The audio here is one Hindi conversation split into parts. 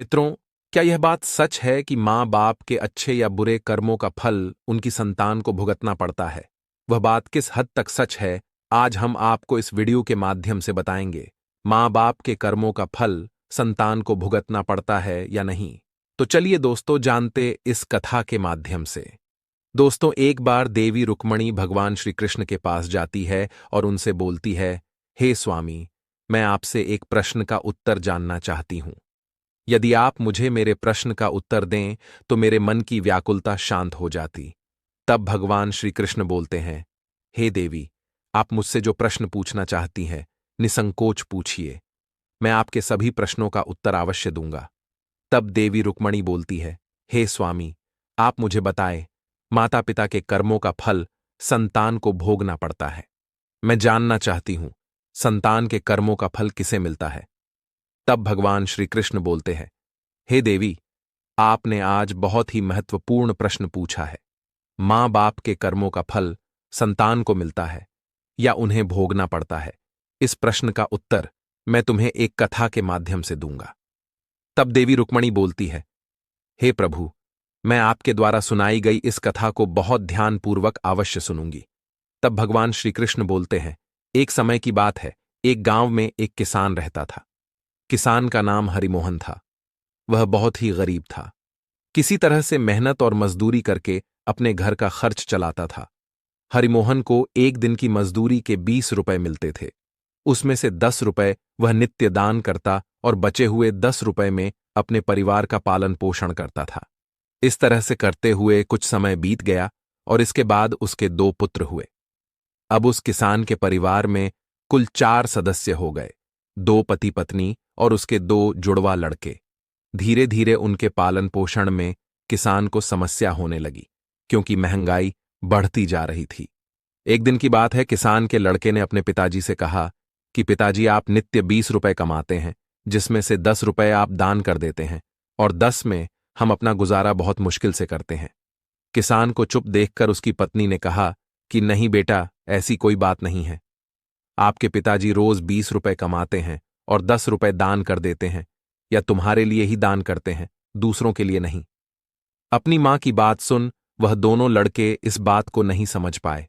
मित्रों, क्या यह बात सच है कि माँ बाप के अच्छे या बुरे कर्मों का फल उनकी संतान को भुगतना पड़ता है? वह बात किस हद तक सच है, आज हम आपको इस वीडियो के माध्यम से बताएंगे। माँ बाप के कर्मों का फल संतान को भुगतना पड़ता है या नहीं? तो चलिए दोस्तों, जानते इस कथा के माध्यम से। दोस्तों, एक बार देवी रुक्मणी भगवान श्री कृष्ण के पास जाती है और उनसे बोलती है, हे स्वामी, मैं आपसे एक प्रश्न का उत्तर जानना चाहती हूं। यदि आप मुझे मेरे प्रश्न का उत्तर दें तो मेरे मन की व्याकुलता शांत हो जाती। तब भगवान श्री कृष्ण बोलते हैं, हे देवी, आप मुझसे जो प्रश्न पूछना चाहती हैं निसंकोच पूछिए। मैं आपके सभी प्रश्नों का उत्तर अवश्य दूंगा। तब देवी रुक्मणी बोलती है, हे स्वामी, आप मुझे बताएं, माता पिता के कर्मों का फल संतान को भोगना पड़ता है। मैं जानना चाहती हूं, संतान के कर्मों का फल किसे मिलता है? तब भगवान श्री कृष्ण बोलते हैं, हे देवी, आपने आज बहुत ही महत्वपूर्ण प्रश्न पूछा है। माँ बाप के कर्मों का फल संतान को मिलता है या उन्हें भोगना पड़ता है? इस प्रश्न का उत्तर मैं तुम्हें एक कथा के माध्यम से दूंगा। तब देवी रुक्मणी बोलती है, हे प्रभु, मैं आपके द्वारा सुनाई गई इस कथा को बहुत ध्यानपूर्वक अवश्य सुनूंगी। तब भगवान श्री कृष्ण बोलते हैं, एक समय की बात है, एक गांव में एक किसान रहता था। किसान का नाम हरिमोहन था। वह बहुत ही गरीब था। किसी तरह से मेहनत और मजदूरी करके अपने घर का खर्च चलाता था। हरिमोहन को एक दिन की मजदूरी के 20 रुपए मिलते थे। उसमें से 10 रुपए वह नित्य दान करता और बचे हुए 10 रुपए में अपने परिवार का पालन पोषण करता था। इस तरह से करते हुए कुछ समय बीत गया और इसके बाद उसके 2 पुत्र हुए। अब उस किसान के परिवार में कुल 4 सदस्य हो गए, 2 पति पत्नी और उसके 2 जुड़वा लड़के। धीरे धीरे उनके पालन पोषण में किसान को समस्या होने लगी, क्योंकि महंगाई बढ़ती जा रही थी। एक दिन की बात है, किसान के लड़के ने अपने पिताजी से कहा कि पिताजी, आप नित्य 20 रुपए कमाते हैं, जिसमें से 10 रुपए आप दान कर देते हैं और 10 में हम अपना गुजारा बहुत मुश्किल से करते हैं। किसान को चुप देखकर उसकी पत्नी ने कहा कि नहीं बेटा, ऐसी कोई बात नहीं है। आपके पिताजी रोज 20 रुपए कमाते हैं और 10 रुपए दान कर देते हैं, या तुम्हारे लिए ही दान करते हैं, दूसरों के लिए नहीं। अपनी मां की बात सुन वह दोनों लड़के इस बात को नहीं समझ पाए,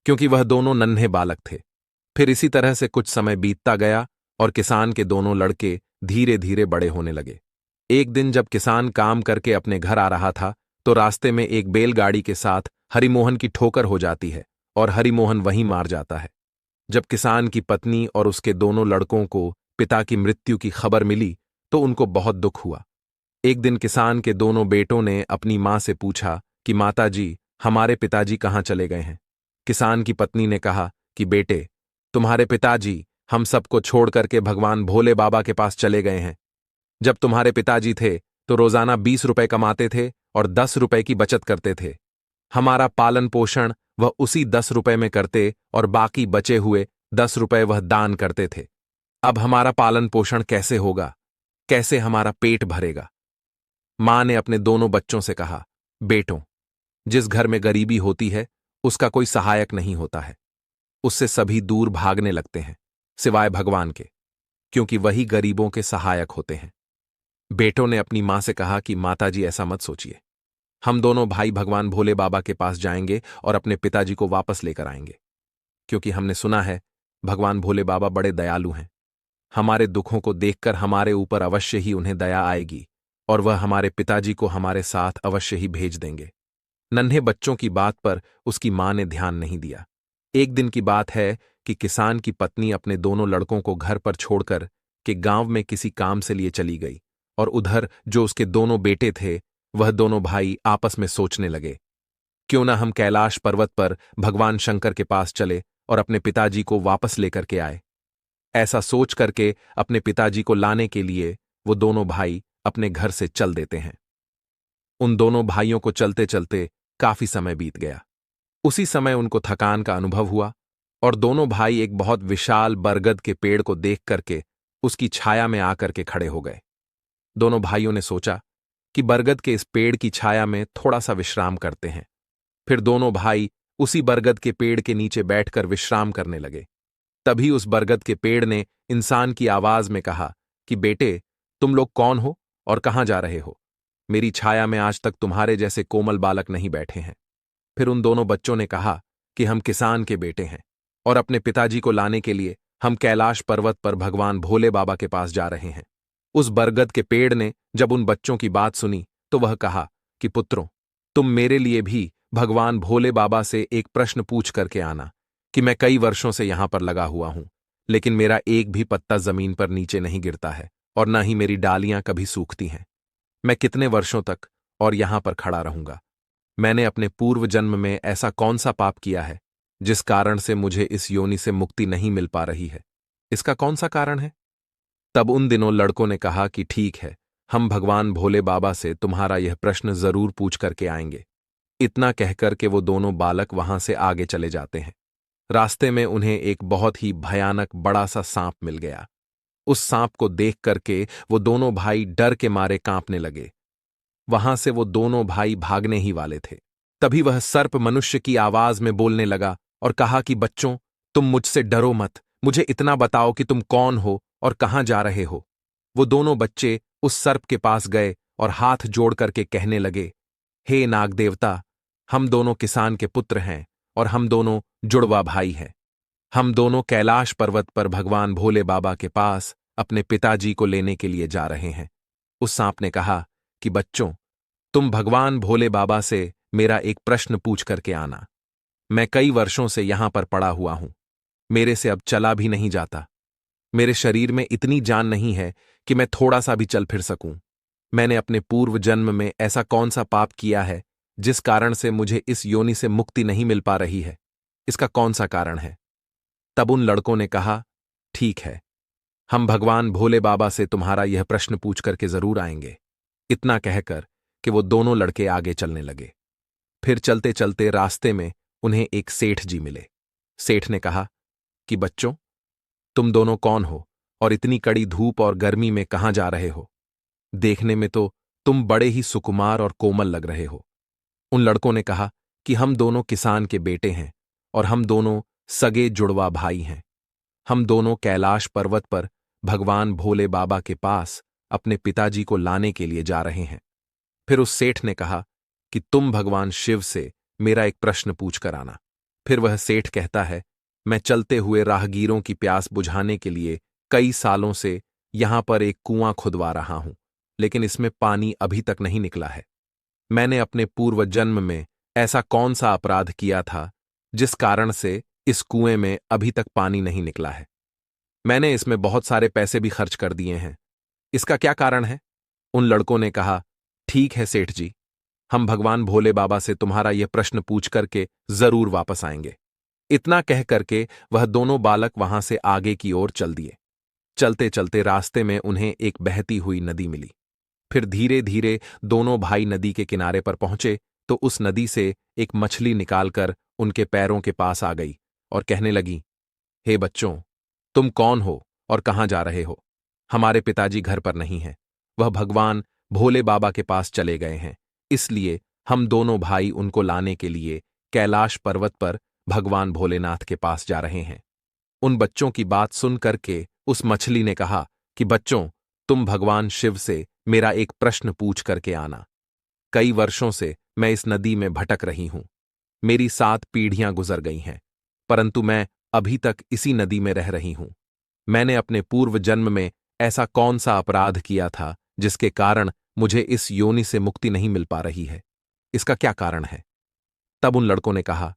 क्योंकि वह दोनों नन्हे बालक थे। फिर इसी तरह से कुछ समय बीतता गया और किसान के दोनों लड़के धीरे धीरे बड़े होने लगे। एक दिन जब किसान काम करके अपने घर आ रहा था तो रास्ते में एक बैलगाड़ी के साथ हरिमोहन की ठोकर हो जाती है और हरिमोहन वहीं मार जाता है। जब किसान की पत्नी और उसके दोनों लड़कों को पिता की मृत्यु की खबर मिली तो उनको बहुत दुख हुआ। एक दिन किसान के दोनों बेटों ने अपनी मां से पूछा कि माता जी, हमारे पिताजी कहाँ चले गए हैं? किसान की पत्नी ने कहा कि बेटे, तुम्हारे पिताजी हम सबको छोड़ करके भगवान भोले बाबा के पास चले गए हैं। जब तुम्हारे पिताजी थे तो रोजाना 20 रुपए कमाते थे और 10 रुपए की बचत करते थे। हमारा पालन पोषण वह उसी 10 रुपए में करते और बाकी बचे हुए 10 रुपए वह दान करते थे। अब हमारा पालन पोषण कैसे होगा? कैसे हमारा पेट भरेगा? मां ने अपने दोनों बच्चों से कहा, बेटों, जिस घर में गरीबी होती है उसका कोई सहायक नहीं होता है। उससे सभी दूर भागने लगते हैं, सिवाय भगवान के, क्योंकि वही गरीबों के सहायक होते हैं। बेटों ने अपनी मां से कहा कि माताजी, ऐसा मत सोचिए। हम दोनों भाई भगवान भोले बाबा के पास जाएंगे और अपने पिताजी को वापस लेकर आएंगे, क्योंकि हमने सुना है भगवान भोले बाबा बड़े दयालु हैं। हमारे दुखों को देखकर हमारे ऊपर अवश्य ही उन्हें दया आएगी और वह हमारे पिताजी को हमारे साथ अवश्य ही भेज देंगे। नन्हे बच्चों की बात पर उसकी मां ने ध्यान नहीं दिया। एक दिन की बात है कि किसान की पत्नी अपने दोनों लड़कों को घर पर छोड़कर के गांव में किसी काम से लिए चली गई और उधर जो उसके दोनों बेटे थे वह दोनों भाई आपस में सोचने लगे, क्यों ना हम कैलाश पर्वत पर भगवान शंकर के पास चले और अपने पिताजी को वापस लेकर के आए। ऐसा सोच करके अपने पिताजी को लाने के लिए वो दोनों भाई अपने घर से चल देते हैं। उन दोनों भाइयों को चलते चलते काफी समय बीत गया। उसी समय उनको थकान का अनुभव हुआ और दोनों भाई एक बहुत विशाल बरगद के पेड़ को देख करके उसकी छाया में आकर के खड़े हो गए। दोनों भाइयों ने सोचा कि बरगद के इस पेड़ की छाया में थोड़ा सा विश्राम करते हैं। फिर दोनों भाई उसी बरगद के पेड़ के नीचे बैठकर विश्राम करने लगे। तभी उस बरगद के पेड़ ने इंसान की आवाज में कहा कि बेटे, तुम लोग कौन हो और कहाँ जा रहे हो? मेरी छाया में आज तक तुम्हारे जैसे कोमल बालक नहीं बैठे हैं। फिर उन दोनों बच्चों ने कहा कि हम किसान के बेटे हैं और अपने पिताजी को लाने के लिए हम कैलाश पर्वत पर भगवान भोले बाबा के पास जा रहे हैं। उस बरगद के पेड़ ने जब उन बच्चों की बात सुनी तो वह कहा कि पुत्रों, तुम मेरे लिए भी भगवान भोले बाबा से एक प्रश्न पूछ करके आना कि मैं कई वर्षों से यहां पर लगा हुआ हूं, लेकिन मेरा एक भी पत्ता जमीन पर नीचे नहीं गिरता है और न ही मेरी डालियां कभी सूखती हैं। मैं कितने वर्षों तक और यहां पर खड़ा रहूंगा? मैंने अपने पूर्व जन्म में ऐसा कौन सा पाप किया है जिस कारण से मुझे इस योनि से मुक्ति नहीं मिल पा रही है? इसका कौन सा कारण है? तब उन दिनों लड़कों ने कहा कि ठीक है, हम भगवान भोले बाबा से तुम्हारा यह प्रश्न जरूर पूछ करके आएंगे। इतना कहकर के वो दोनों बालक वहां से आगे चले जाते हैं। रास्ते में उन्हें एक बहुत ही भयानक बड़ा सा सांप मिल गया। उस सांप को देख करके वो दोनों भाई डर के मारे कांपने लगे। वहां से वो दोनों भाई भागने ही वाले थे। तभी वह सर्प मनुष्य की आवाज में बोलने लगा और कहा कि बच्चों, तुम मुझसे डरो मत, मुझे इतना बताओ कि तुम कौन हो और कहां जा रहे हो। वो दोनों बच्चे उस सर्प के पास गए और हाथ जोड़ करके कहने लगे, हे नाग देवता, हम दोनों किसान के पुत्र हैं और हम दोनों जुड़वा भाई हैं। हम दोनों कैलाश पर्वत पर भगवान भोले बाबा के पास अपने पिताजी को लेने के लिए जा रहे हैं। उस सांप ने कहा कि बच्चों, तुम भगवान भोले बाबा से मेरा एक प्रश्न पूछ करके आना। मैं कई वर्षों से यहां पर पड़ा हुआ हूं, मेरे से अब चला भी नहीं जाता। मेरे शरीर में इतनी जान नहीं है कि मैं थोड़ा सा भी चल फिर सकूं। मैंने अपने पूर्व जन्म में ऐसा कौन सा पाप किया है जिस कारण से मुझे इस योनि से मुक्ति नहीं मिल पा रही है? इसका कौन सा कारण है? तब उन लड़कों ने कहा, ठीक है, हम भगवान भोले बाबा से तुम्हारा यह प्रश्न पूछ करके जरूर आएंगे। इतना कहकर कि वो दोनों लड़के आगे चलने लगे। फिर चलते चलते रास्ते में उन्हें एक सेठ जी मिले। सेठ ने कहा कि बच्चों, तुम दोनों कौन हो और इतनी कड़ी धूप और गर्मी में कहां जा रहे हो? देखने में तो तुम बड़े ही सुकुमार और कोमल लग रहे हो। उन लड़कों ने कहा कि हम दोनों किसान के बेटे हैं और हम दोनों सगे जुड़वा भाई हैं। हम दोनों कैलाश पर्वत पर भगवान भोले बाबा के पास अपने पिताजी को लाने के लिए जा रहे हैं। फिर उस सेठ ने कहा कि तुम भगवान शिव से मेरा एक प्रश्न पूछ कर आना। फिर वह सेठ कहता है, मैं चलते हुए राहगीरों की प्यास बुझाने के लिए कई सालों से यहां पर एक कुआं खुदवा रहा हूं, लेकिन इसमें पानी अभी तक नहीं निकला है। मैंने अपने पूर्व जन्म में ऐसा कौन सा अपराध किया था जिस कारण से इस कुएं में अभी तक पानी नहीं निकला है? मैंने इसमें बहुत सारे पैसे भी खर्च कर दिए हैं। इसका क्या कारण है? उन लड़कों ने कहा, ठीक है सेठ जी, हम भगवान भोले बाबा से तुम्हारा यह प्रश्न पूछ करके जरूर वापस आएंगे। इतना कह करके वह दोनों बालक वहां से आगे की ओर चल दिए। चलते चलते रास्ते में उन्हें एक बहती हुई नदी मिली। फिर धीरे धीरे दोनों भाई नदी के किनारे पर पहुंचे तो उस नदी से एक मछली निकालकर उनके पैरों के पास आ गई और कहने लगी, हे बच्चों, तुम कौन हो और कहां जा रहे हो? हमारे पिताजी घर पर नहीं हैं, वह भगवान भोले बाबा के पास चले गए हैं, इसलिए हम दोनों भाई उनको लाने के लिए कैलाश पर्वत पर भगवान भोलेनाथ के पास जा रहे हैं। उन बच्चों की बात सुन करके उस मछली ने कहा कि बच्चों, तुम भगवान शिव से मेरा एक प्रश्न पूछ करके आना। कई वर्षों से मैं इस नदी में भटक रही हूं। मेरी 7 पीढ़ियां गुजर गई हैं, परंतु मैं अभी तक इसी नदी में रह रही हूं। मैंने अपने पूर्व जन्म में ऐसा कौन सा अपराध किया था जिसके कारण मुझे इस योनि से मुक्ति नहीं मिल पा रही है? इसका क्या कारण है? तब उन लड़कों ने कहा,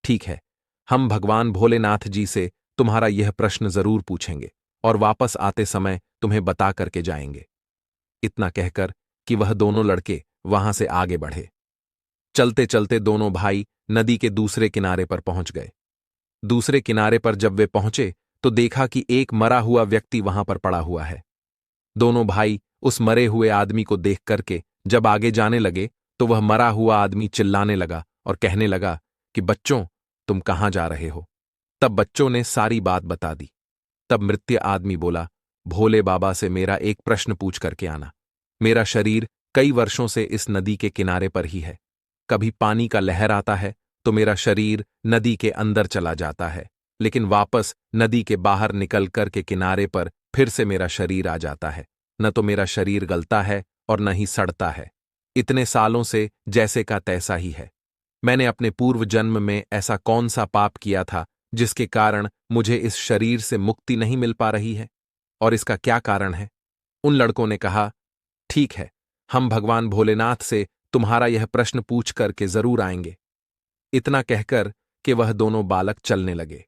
ठीक है, हम भगवान भोलेनाथ जी से तुम्हारा यह प्रश्न जरूर पूछेंगे और वापस आते समय तुम्हें बता करके जाएंगे। इतना कहकर कि वह दोनों लड़के वहां से आगे बढ़े। चलते चलते दोनों भाई नदी के दूसरे किनारे पर पहुंच गए। दूसरे किनारे पर जब वे पहुंचे तो देखा कि एक मरा हुआ व्यक्ति वहां पर पड़ा हुआ है। दोनों भाई उस मरे हुए आदमी को देख करके जब आगे जाने लगे तो वह मरा हुआ आदमी चिल्लाने लगा और कहने लगा कि बच्चों, तुम कहां जा रहे हो? तब बच्चों ने सारी बात बता दी। तब मृत्य आदमी बोला, भोले बाबा से मेरा एक प्रश्न पूछ करके आना। मेरा शरीर कई वर्षों से इस नदी के किनारे पर ही है। कभी पानी का लहर आता है तो मेरा शरीर नदी के अंदर चला जाता है, लेकिन वापस नदी के बाहर निकल कर के किनारे पर फिर से मेरा शरीर आ जाता है। न तो मेरा शरीर गलता है और न ही सड़ता है। इतने सालों से जैसे का तैसा ही है। मैंने अपने पूर्व जन्म में ऐसा कौन सा पाप किया था जिसके कारण मुझे इस शरीर से मुक्ति नहीं मिल पा रही है, और इसका क्या कारण है? उन लड़कों ने कहा, ठीक है, हम भगवान भोलेनाथ से तुम्हारा यह प्रश्न पूछ करके जरूर आएंगे। इतना कहकर कि वह दोनों बालक चलने लगे।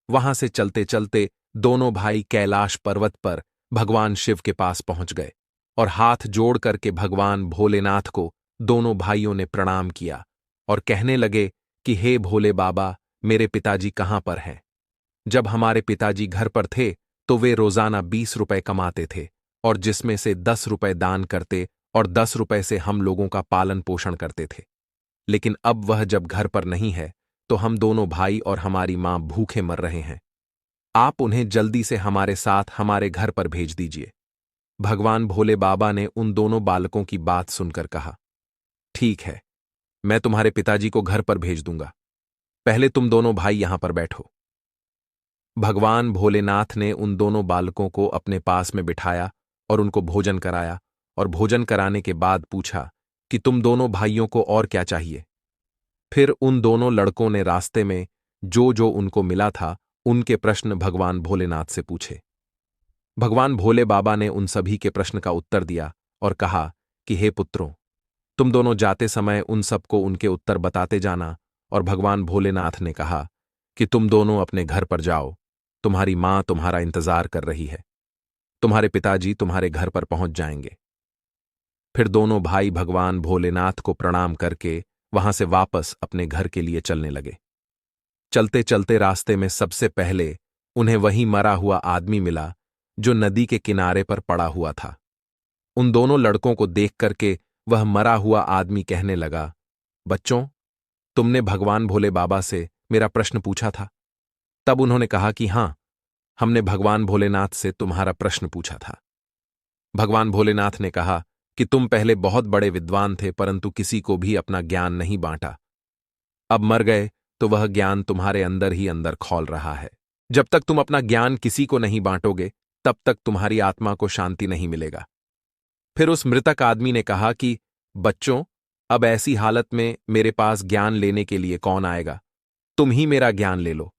वहां से चलते चलते दोनों भाई कैलाश पर्वत पर भगवान शिव के पास पहुंच गए और हाथ जोड़ करके भगवान भोलेनाथ को दोनों भाइयों ने प्रणाम किया और कहने लगे कि हे भोले बाबा, मेरे पिताजी कहां पर हैं? जब हमारे पिताजी घर पर थे तो वे रोजाना 20 रुपए कमाते थे और जिसमें से 10 रुपए दान करते और 10 रुपए से हम लोगों का पालन पोषण करते थे। लेकिन अब वह जब घर पर नहीं है तो हम दोनों भाई और हमारी मां भूखे मर रहे हैं। आप उन्हें जल्दी से हमारे साथ हमारे घर पर भेज दीजिए। भगवान भोले बाबा ने उन दोनों बालकों की बात सुनकर कहा, ठीक है, मैं तुम्हारे पिताजी को घर पर भेज दूंगा। पहले तुम दोनों भाई यहां पर बैठो। भगवान भोलेनाथ ने उन दोनों बालकों को अपने पास में बिठाया और उनको भोजन कराया, और भोजन कराने के बाद पूछा कि तुम दोनों भाइयों को और क्या चाहिए। फिर उन दोनों लड़कों ने रास्ते में जो जो उनको मिला था उनके प्रश्न भगवान भोलेनाथ से पूछे। भगवान भोले बाबा ने उन सभी के प्रश्न का उत्तर दिया और कहा कि हे पुत्रों, तुम दोनों जाते समय उन सबको उनके उत्तर बताते जाना। और भगवान भोलेनाथ ने कहा कि तुम दोनों अपने घर पर जाओ, तुम्हारी मां तुम्हारा इंतजार कर रही है। तुम्हारे पिताजी तुम्हारे घर पर पहुंच जाएंगे। फिर दोनों भाई भगवान भोलेनाथ को प्रणाम करके वहां से वापस अपने घर के लिए चलने लगे। चलते चलते रास्ते में सबसे पहले उन्हें वही मरा हुआ आदमी मिला जो नदी के किनारे पर पड़ा हुआ था। उन दोनों लड़कों को देख करके वह मरा हुआ आदमी कहने लगा, बच्चों, तुमने भगवान भोले बाबा से मेरा प्रश्न पूछा था? तब उन्होंने कहा कि हां, हमने भगवान भोलेनाथ से तुम्हारा प्रश्न पूछा था। भगवान भोलेनाथ ने कहा कि तुम पहले बहुत बड़े विद्वान थे परंतु किसी को भी अपना ज्ञान नहीं बांटा। अब मर गए तो वह ज्ञान तुम्हारे अंदर ही अंदर खौल रहा है। जब तक तुम अपना ज्ञान किसी को नहीं बांटोगे तब तक तुम्हारी आत्मा को शांति नहीं मिलेगा। फिर उस मृतक आदमी ने कहा कि बच्चों, अब ऐसी हालत में मेरे पास ज्ञान लेने के लिए कौन आएगा? तुम ही मेरा ज्ञान ले लो।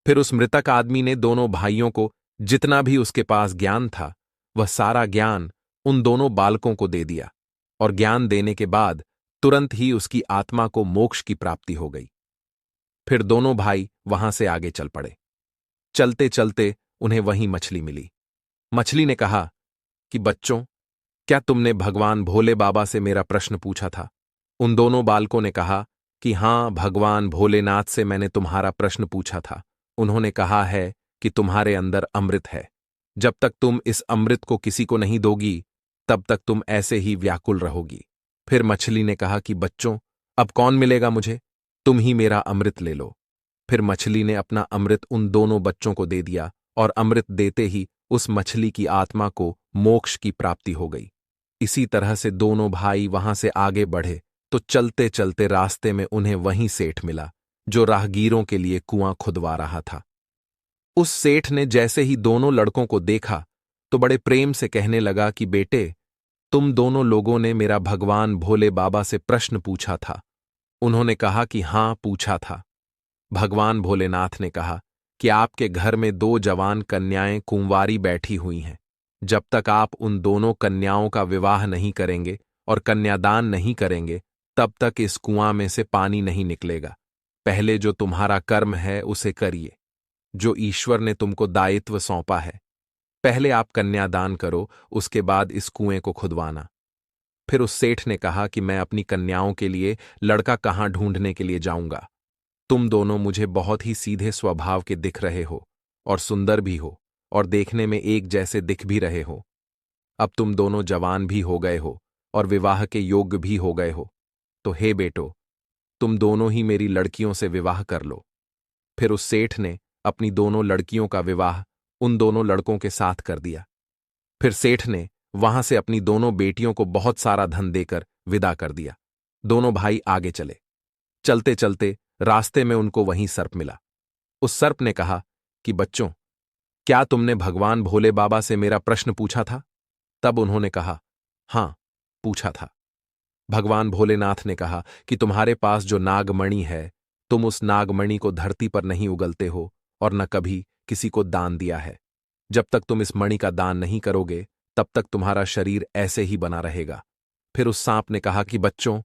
फिर उस मृतक आदमी ने दोनों भाइयों को जितना भी उसके पास ज्ञान था वह सारा ज्ञान उन दोनों बालकों को दे दिया, और ज्ञान देने के बाद तुरंत ही उसकी आत्मा को मोक्ष की प्राप्ति हो गई। फिर दोनों भाई वहां से आगे चल पड़े। चलते चलते उन्हें वहीं मछली मिली। मछली ने कहा कि बच्चों, क्या तुमने भगवान भोले बाबा से मेरा प्रश्न पूछा था? उन दोनों बालकों ने कहा कि हां, भगवान भोलेनाथ से मैंने तुम्हारा प्रश्न पूछा था। उन्होंने कहा है कि तुम्हारे अंदर अमृत है। जब तक तुम इस अमृत को किसी को नहीं दोगी तब तक तुम ऐसे ही व्याकुल रहोगी। फिर मछली ने कहा कि बच्चों, अब कौन मिलेगा मुझे? तुम ही मेरा अमृत ले लो। फिर मछली ने अपना अमृत उन दोनों बच्चों को दे दिया, और अमृत देते ही उस मछली की आत्मा को मोक्ष की प्राप्ति हो गई। इसी तरह से दोनों भाई वहां से आगे बढ़े तो चलते चलते रास्ते में उन्हें वहीं सेठ मिला जो राहगीरों के लिए कुआं खुदवा रहा था। उस सेठ ने जैसे ही दोनों लड़कों को देखा तो बड़े प्रेम से कहने लगा कि बेटे, तुम दोनों लोगों ने मेरा भगवान भोले बाबा से प्रश्न पूछा था। उन्होंने कहा कि हां, पूछा था। भगवान भोलेनाथ ने कहा कि आपके घर में 2 जवान कन्याएं कुंवारी बैठी हुई हैं। जब तक आप उन दोनों कन्याओं का विवाह नहीं करेंगे और कन्यादान नहीं करेंगे तब तक इस कुआं में से पानी नहीं निकलेगा। पहले जो तुम्हारा कर्म है उसे करिए, जो ईश्वर ने तुमको दायित्व सौंपा है। पहले आप कन्यादान करो, उसके बाद इस कुएं को खुदवाना। फिर उस सेठ ने कहा कि मैं अपनी कन्याओं के लिए लड़का कहां ढूंढने के लिए जाऊंगा? तुम दोनों मुझे बहुत ही सीधे स्वभाव के दिख रहे हो और सुंदर भी हो और देखने में एक जैसे दिख भी रहे हो। अब तुम दोनों जवान भी हो गए हो और विवाह के योग्य भी हो गए हो, तो हे बेटो, तुम दोनों ही मेरी लड़कियों से विवाह कर लो। फिर उस सेठ ने अपनी दोनों लड़कियों का विवाह उन दोनों लड़कों के साथ कर दिया। फिर सेठ ने वहां से अपनी दोनों बेटियों को बहुत सारा धन देकर विदा कर दिया। दोनों भाई आगे चले। चलते चलते रास्ते में उनको वहीं सर्प मिला। उस सर्प ने कहा कि बच्चों, क्या तुमने भगवान भोले बाबा से मेरा प्रश्न पूछा था? तब उन्होंने कहा, हाँ, पूछा था। भगवान भोलेनाथ ने कहा कि तुम्हारे पास जो नागमणि है, तुम उस नागमणि को धरती पर नहीं उगलते हो और न कभी किसी को दान दिया है। जब तक तुम इस मणि का दान नहीं करोगे, तब तक तुम्हारा शरीर ऐसे ही बना रहेगा। फिर उस सांप ने कहा कि बच्चों,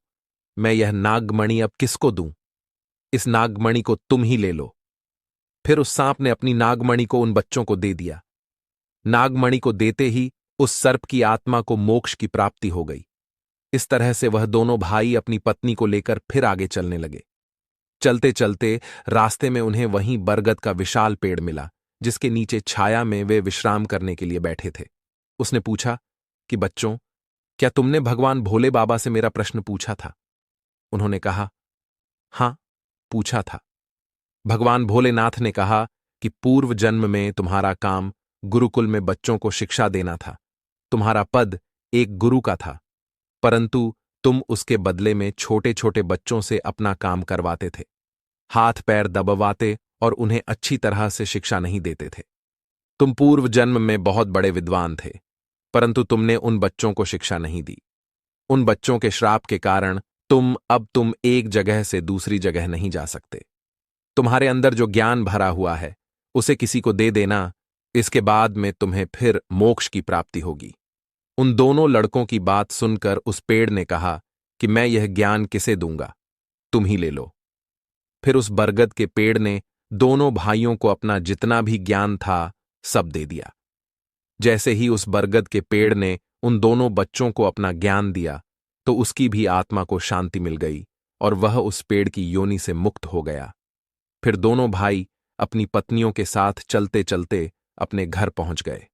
मैं यह नागमणि अब किसको दूं? इस नागमणि को तुम ही ले लो। फिर उस सांप ने अपनी नागमणि को उन बच्चों को दे दिया। नागमणि को देते ही उस सर्प की आत्मा को मोक्ष की प्राप्ति हो गई। इस तरह से वह दोनों भाई अपनी पत्नी को लेकर फिर आगे चलने लगे। चलते चलते रास्ते में उन्हें वहीं बरगद का विशाल पेड़ मिला, जिसके नीचे छाया में वे विश्राम करने के लिए बैठे थे। उसने पूछा कि बच्चों, क्या तुमने भगवान भोले बाबा से मेरा प्रश्न पूछा था? उन्होंने कहा, हां, पूछा था। भगवान भोलेनाथ ने कहा कि पूर्व जन्म में तुम्हारा काम गुरुकुल में बच्चों को शिक्षा देना था। तुम्हारा पद एक गुरु का था, परंतु तुम उसके बदले में छोटे छोटे बच्चों से अपना काम करवाते थे, हाथ पैर दबवाते और उन्हें अच्छी तरह से शिक्षा नहीं देते थे। तुम पूर्व जन्म में बहुत बड़े विद्वान थे, परंतु तुमने उन बच्चों को शिक्षा नहीं दी। उन बच्चों के श्राप के कारण तुम एक जगह से दूसरी जगह नहीं जा सकते। तुम्हारे अंदर जो ज्ञान भरा हुआ है, उसे किसी को दे देना, इसके बाद में तुम्हें फिर मोक्ष की प्राप्ति होगी। उन दोनों लड़कों की बात सुनकर उस पेड़ ने कहा कि मैं यह ज्ञान किसे दूंगा, तुम ही ले लो। फिर उस बरगद के पेड़ ने दोनों भाइयों को अपना जितना भी ज्ञान था सब दे दिया। जैसे ही उस बरगद के पेड़ ने उन दोनों बच्चों को अपना ज्ञान दिया, तो उसकी भी आत्मा को शांति मिल गई और वह उस पेड़ की योनि से मुक्त हो गया। फिर दोनों भाई अपनी पत्नियों के साथ चलते चलते अपने घर पहुंच गए।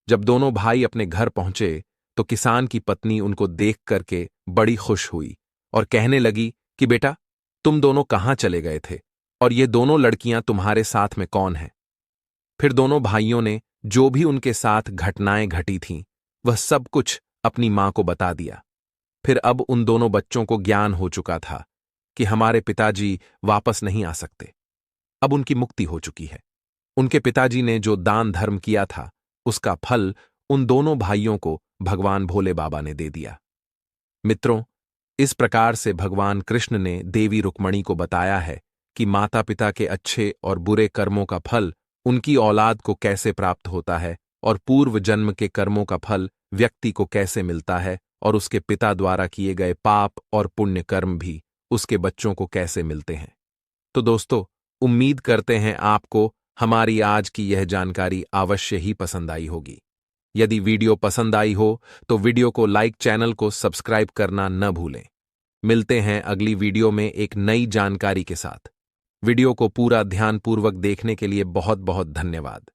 जब दोनों भाई अपने घर पहुंचे, तो किसान की पत्नी उनको देख करके बड़ी खुश हुई और कहने लगी कि बेटा, तुम दोनों कहां चले गए थे और ये दोनों लड़कियां तुम्हारे साथ में कौन हैं? फिर दोनों भाइयों ने जो भी उनके साथ घटनाएं घटी थीं, वह सब कुछ अपनी मां को बता दिया। फिर अब उन दोनों बच्चों को ज्ञान हो चुका था कि हमारे पिताजी वापस नहीं आ सकते। अब उनकी मुक्ति हो चुकी है। उनके पिताजी ने जो दान धर्म किया था, उसका फल उन दोनों भाइयों को भगवान भोले बाबा ने दे दिया। मित्रों, इस प्रकार से भगवान कृष्ण ने देवी रुक्मणी को बताया है कि माता पिता के अच्छे और बुरे कर्मों का फल उनकी औलाद को कैसे प्राप्त होता है और पूर्व जन्म के कर्मों का फल व्यक्ति को कैसे मिलता है और उसके पिता द्वारा किए गए पाप और पुण्य कर्म भी उसके बच्चों को कैसे मिलते हैं। तो दोस्तों, उम्मीद करते हैं आपको हमारी आज की यह जानकारी अवश्य ही पसंद आई होगी। यदि वीडियो पसंद आई हो तो वीडियो को लाइक, चैनल को सब्सक्राइब करना न भूलें। मिलते हैं अगली वीडियो में एक नई जानकारी के साथ। वीडियो को पूरा ध्यानपूर्वक देखने के लिए बहुत बहुत धन्यवाद।